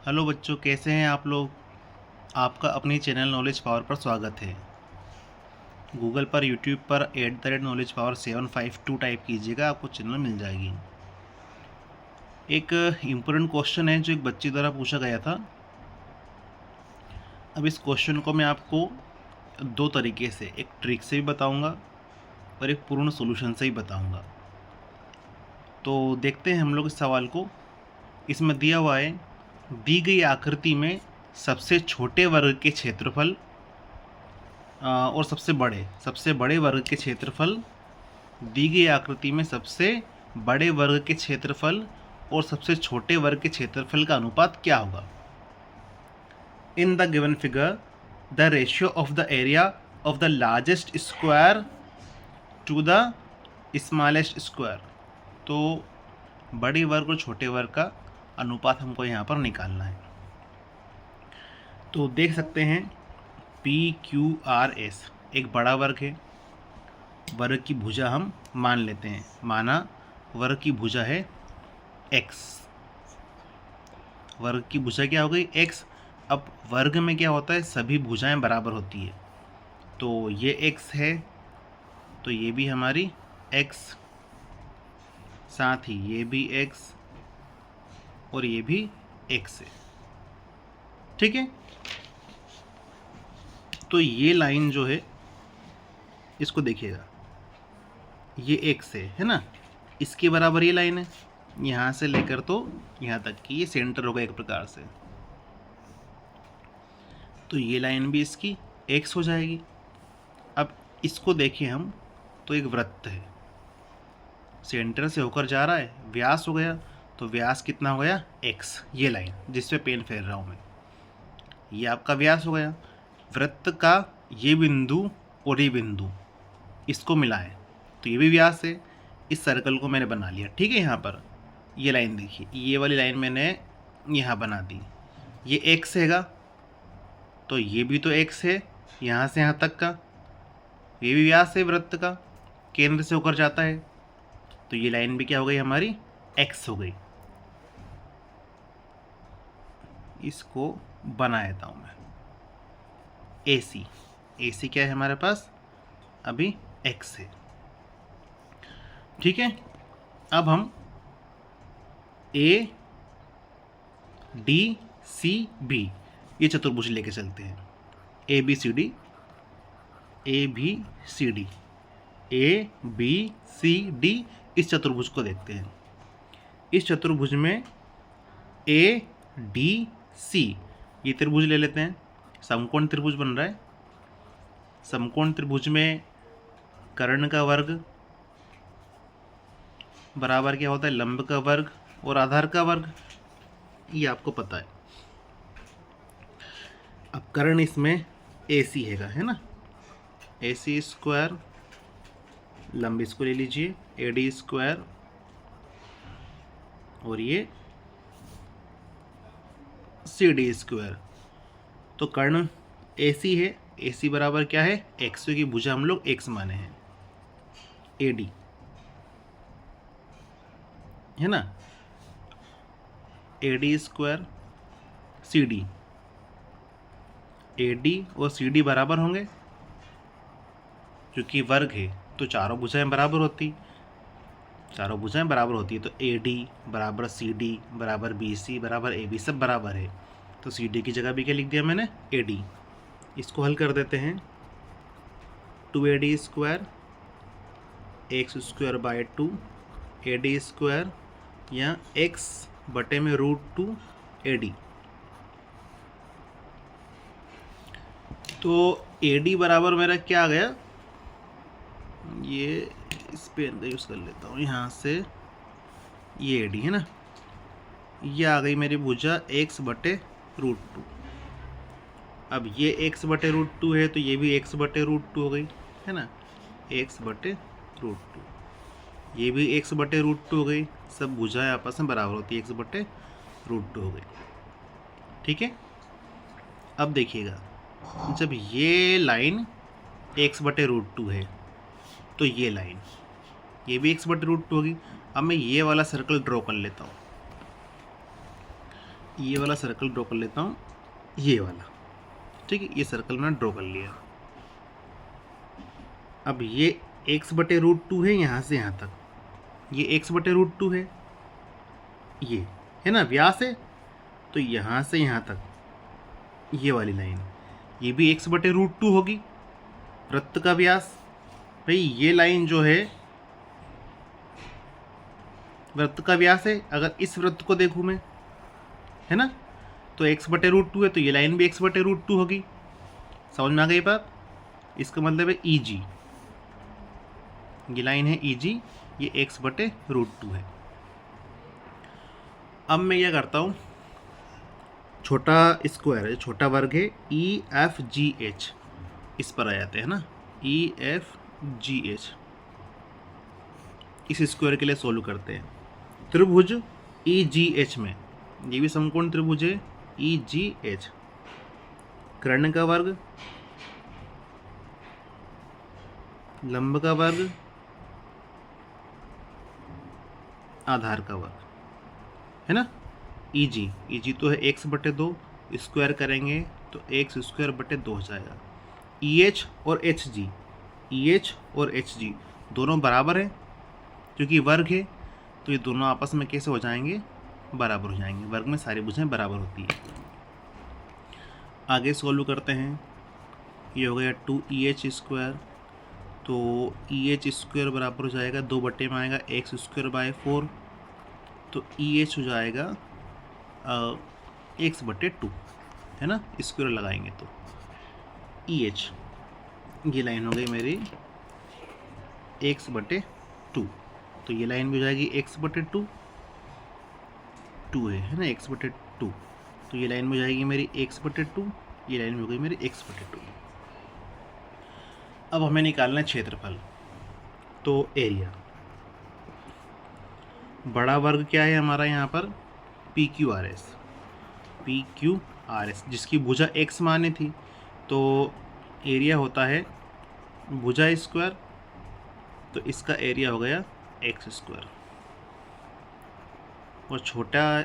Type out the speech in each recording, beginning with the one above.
Hello बच्चों, कैसे हैं आप लोग। आपका अपनी चैनल नॉलेज पावर पर स्वागत है। गूगल पर, यूट्यूब पर @नॉलेज पावर 752 टाइप कीजिएगा, आपको चैनल मिल जाएगी। एक इम्पोर्टेंट क्वेश्चन है जो एक बच्चे द्वारा पूछा गया था। अब इस क्वेश्चन को मैं आपको दो तरीके से, एक ट्रिक से भी बताऊंगा और एक पूर्ण सॉल्यूशन से ही बताऊंगा। तो देखते हैं हम लोग इस सवाल को। इसमें दिया हुआ है, दी गई आकृति में सबसे छोटे वर्ग के क्षेत्रफल और सबसे बड़े वर्ग के क्षेत्रफल, दी गई आकृति में सबसे बड़े वर्ग के क्षेत्रफल और सबसे छोटे वर्ग के क्षेत्रफल का अनुपात क्या होगा। In the given figure the ratio of the area of the largest square to the smallest square. तो बड़े वर्ग और छोटे वर्ग का अनुपात हमको यहाँ पर निकालना है। तो देख सकते हैं PQRS एक बड़ा वर्ग है। वर्ग की भुजा हम मान लेते हैं, माना वर्ग की भुजा है x। वर्ग की भुजा क्या हो गई? x। अब वर्ग में क्या होता है, सभी भुजाएं बराबर होती है। तो ये x है, तो ये भी हमारी x, साथ ही ये भी x और ये भी x है। ठीक है। तो ये लाइन जो है, इसको देखिएगा, ये x है ना, इसके बराबर ये लाइन है। यहाँ से लेकर तो यहाँ तक की ये सेंटर होगा एक प्रकार से। तो ये लाइन भी इसकी x हो जाएगी। अब इसको देखें हम, तो एक वृत्त है, सेंटर से होकर जा रहा है, व्यास हो गया। तो व्यास कितना हो गया? x। ये लाइन जिस पे पेन फेर रहा हूँ मैं, ये आपका व्यास हो गया। वृत्त का ये बिंदु और ये बिंदु, इसको मिलाएं तो ये भी व्यास है। इस सर्कल को मैंने बना लिया। ठीक है। यहाँ पर ये लाइन देखिए, ये वाली लाइन मैंने यहाँ बना दी। ये x हैगा, तो ये भी तो x है, यहाँ से यहाँ तक का ये भी व्यास है वृत्त का, केंद्र से होकर जाता है। तो ये लाइन भी क्या हो गई हमारी? x हो गई। इसको बना देता हूँ मैं, AC क्या है हमारे पास? अभी x है। ठीक है। अब हम ADCB ये चतुर्भुज लेके चलते हैं। ABCD इस चतुर्भुज को देखते हैं। इस चतुर्भुज में ADC ये त्रिभुज ले लेते हैं। समकोण त्रिभुज बन रहा है। समकोण त्रिभुज में कर्ण का वर्ग बराबर क्या होता है? लंब का वर्ग और आधार का वर्ग, ये आपको पता है। अब कर्ण इसमें AC है ना, AC स्क्वायर, लंब इसको ले लीजिए AD स्क्वायर, और ये CD स्क्वायर। तो कर्ण AC है, AC बराबर क्या है? x की भुजा हम लोग x माने हैं, AD है ना। AD स्क्वायर CD, AD और CD बराबर होंगे, क्योंकि वर्ग है तो चारों भुजाएं बराबर होती है। तो AD बराबर CD बराबर BC बराबर AB सब बराबर है। तो CD की जगह भी क्या लिख दिया मैंने? AD। इसको हल कर देते हैं। 2AD square x square by 2 AD square या x बटे में √2 AD। तो AD बराबर मेरा क्या आ गया? ये इस पेन का यूज़ कर लेता हूँ, यहाँ से ये AD है ना, ये आ गई मेरी भुजा x बटे √2। अब ये x बटे √2 है, तो ये भी x बटे √2 हो गई है ना, x बटे √2, ये भी x बटे √2 हो गई। सब भुजाएं आपस में बराबर होती है, x बटे √2 हो गई। ठीक है। अब देखिएगा, जब ये लाइन x बटे √2 है, तो ये लाइन ये भी x बटे √2 होगी। अब मैं ये वाला सर्कल ड्रॉ कर लेता हूँ। ये वाला सर्कल ड्रॉ कर लेता हूँ, ये वाला, ठीक है। ये सर्कल मैंने ड्रॉ कर लिया। अब ये x/√2 है यहाँ से यहाँ तक, ये x/√2 है, ये है ना व्यास है। तो यहाँ से यहाँ तक ये वाली लाइन, ये भी x/√2 होगी, वृत्त का व्यास। भाई ये लाइन जो है वृत्त का व्यास है। अगर इस वृत्त को देखूँ मैं, है ना, तो x/√2 है, तो ये लाइन भी x/√2 होगी। समझ में आ गई बात? इसका मतलब है EG, ये लाइन है EG, ये x/√2 है। अब मैं क्या करता हूँ, छोटा स्क्वायर है, छोटा वर्ग है EFGH, इस पर आ जाते हैं ना, EFGH, इस स्क्वायर के लिए सोल्व करते हैं। त्रिभुज EGH में, ये भी समकोण त्रिभुज है EGH, कर्ण का वर्ग, लंब का वर्ग, आधार का वर्ग, है ना। EG तो है x/2, स्क्वायर करेंगे तो x²/2 हो जाएगा। EH और HG दोनों बराबर हैं, क्योंकि वर्ग है तो ये दोनों आपस में कैसे हो जाएंगे, बराबर हो जाएंगे। वर्ग में सारी भुजाएं बराबर होती है। आगे सोल्व करते हैं। ये हो गया 2EH², तो EH² बराबर हो जाएगा 2 बटे में आएगा x²/4, तो EH हो जाएगा x/2, है ना, स्क्वायर लगाएंगे तो EH, ये लाइन हो गई मेरी x/2, तो ये लाइन भी हो जाएगी x/2, 2 है ना, x/2, तो ये लाइन भी हो जाएगी मेरी x/2, ये लाइन भी हो गई मेरी x/2। अब हमें निकालना है क्षेत्रफल, तो एरिया। बड़ा वर्ग क्या है हमारा यहाँ पर, PQRS, जिसकी भुजा x माने थी, तो एरिया होता है भुजा स्क्वायर, तो इसका एरिया हो गया x²। और छोटा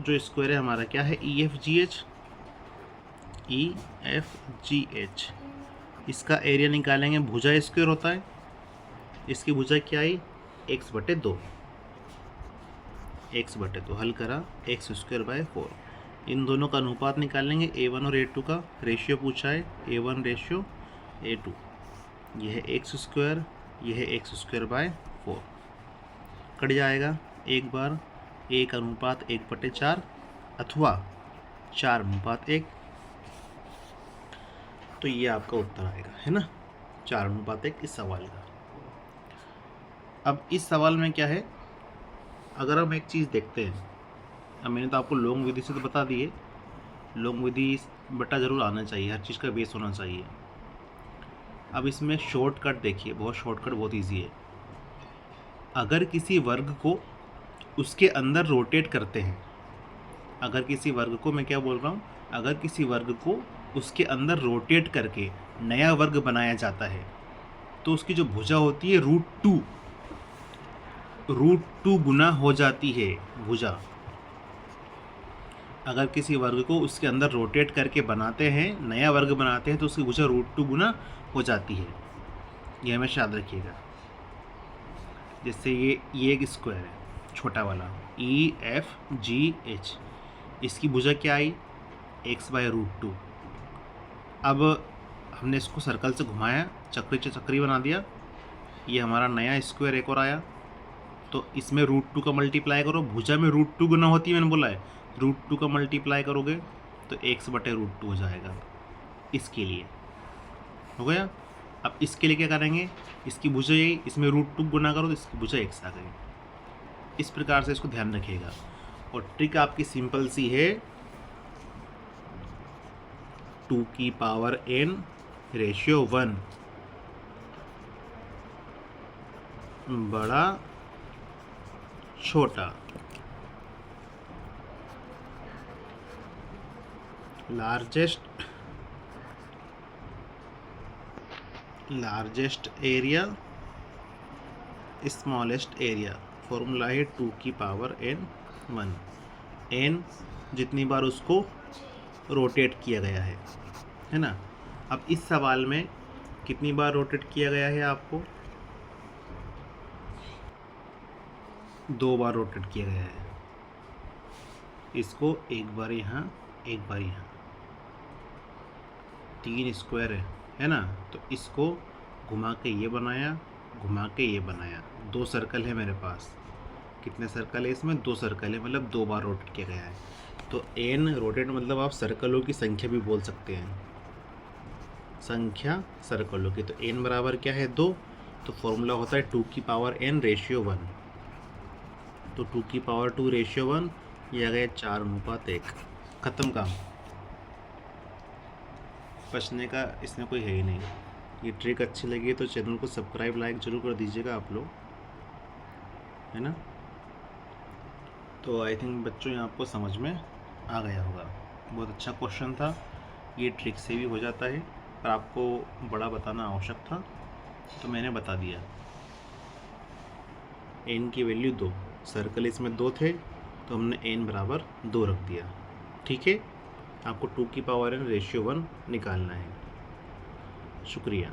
जो स्क्वायर है हमारा क्या है, EFGH, इसका एरिया निकालेंगे, भुजा स्क्वायर होता है, इसकी भुजा क्या आई, x/2, हल करा x²/4। इन दोनों का अनुपात निकालेंगे, A1 और A2 का रेशियो पूछा है, A1:A2, यह है x², यह है x²/4, कट जाएगा एक बार, 1:1/4 अथवा 4:1, तो ये आपका उत्तर आएगा, है ना, 4:1 इस सवाल का। अब इस सवाल में क्या है, अगर हम एक चीज़ देखते हैं, अब मैंने तो आपको लॉन्ग विधि से तो बता दिए, लॉन्ग विधि बटा ज़रूर आना चाहिए, हर चीज़ का बेस होना चाहिए। अब इसमें शॉर्टकट देखिए, शॉर्टकट बहुत ईजी है। अगर किसी वर्ग को उसके अंदर रोटेट करते हैं, अगर किसी वर्ग को, मैं क्या बोल रहा हूँ, अगर किसी वर्ग को उसके अंदर रोटेट करके नया वर्ग बनाया जाता है, तो उसकी जो भुजा होती है √2 गुना हो जाती है भुजा। अगर किसी वर्ग को उसके अंदर रोटेट करके बनाते हैं, नया वर्ग बनाते हैं, तो उसकी भुजा √2 गुना हो जाती है। ये हमेशा याद रखिएगा। जैसे ये एक स्क्वायर है, छोटा वाला EFGH, इसकी भुजा क्या आई, x/√2। अब हमने इसको सर्कल से घुमाया, चक्री बना दिया, ये हमारा नया स्क्वायर एक और आया, तो इसमें √2 का मल्टीप्लाई करो, भुजा में √2 गुना होती है, मैंने बोला है, √2 का मल्टीप्लाई करोगे तो x/√2 हो जाएगा। इसके लिए हो गया। अब इसके लिए क्या करेंगे, इसकी भुजा यही, इसमें √2 गुना करो तो इसकी भुजा x आ गई। इस प्रकार से इसको ध्यान रखिएगा। और ट्रिक आपकी सिंपल सी है, 2n/1, बड़ा छोटा, largest area, smallest area. Formula है 2n1, n जितनी बार उसको रोटेट किया गया है ना। अब इस सवाल में कितनी बार रोटेट किया गया है आपको? 2 बार रोटेट किया गया है। इसको एक बार यहाँ, एक बार यहाँ, 3 स्क्वायर है ना। तो इसको घुमा के ये बनाया, घुमा के ये बनाया, 2 सर्कल है मेरे पास। कितने सर्कल है इसमें? 2 सर्कल है, मतलब 2 बार रोटेट किया गया है। तो n रोटेट मतलब आप सर्कलों की संख्या भी बोल सकते हैं, संख्या सर्कलों की। तो n बराबर क्या है? 2। तो फॉर्मूला होता है 2 की पावर n रेशियो 1। तो 2 की पावर 2 रेशियो 1, ये आ गया 4:1। ख़त्म काम। बचने का इसमें कोई है ही नहीं। ये ट्रिक अच्छी लगी तो चैनल को सब्सक्राइब लाइक ज़रूर कर दीजिएगा आप लोग, है ना। तो आई थिंक बच्चों यहाँ आपको समझ में आ गया होगा। बहुत अच्छा क्वेश्चन था, ये ट्रिक से भी हो जाता है, पर आपको बड़ा बताना आवश्यक था तो मैंने बता दिया। n की वैल्यू 2, सर्कल इसमें 2 थे तो हमने n बराबर 2 रख दिया। ठीक है, आपको 2 की पावर n रेशियो 1 निकालना है। शुक्रिया।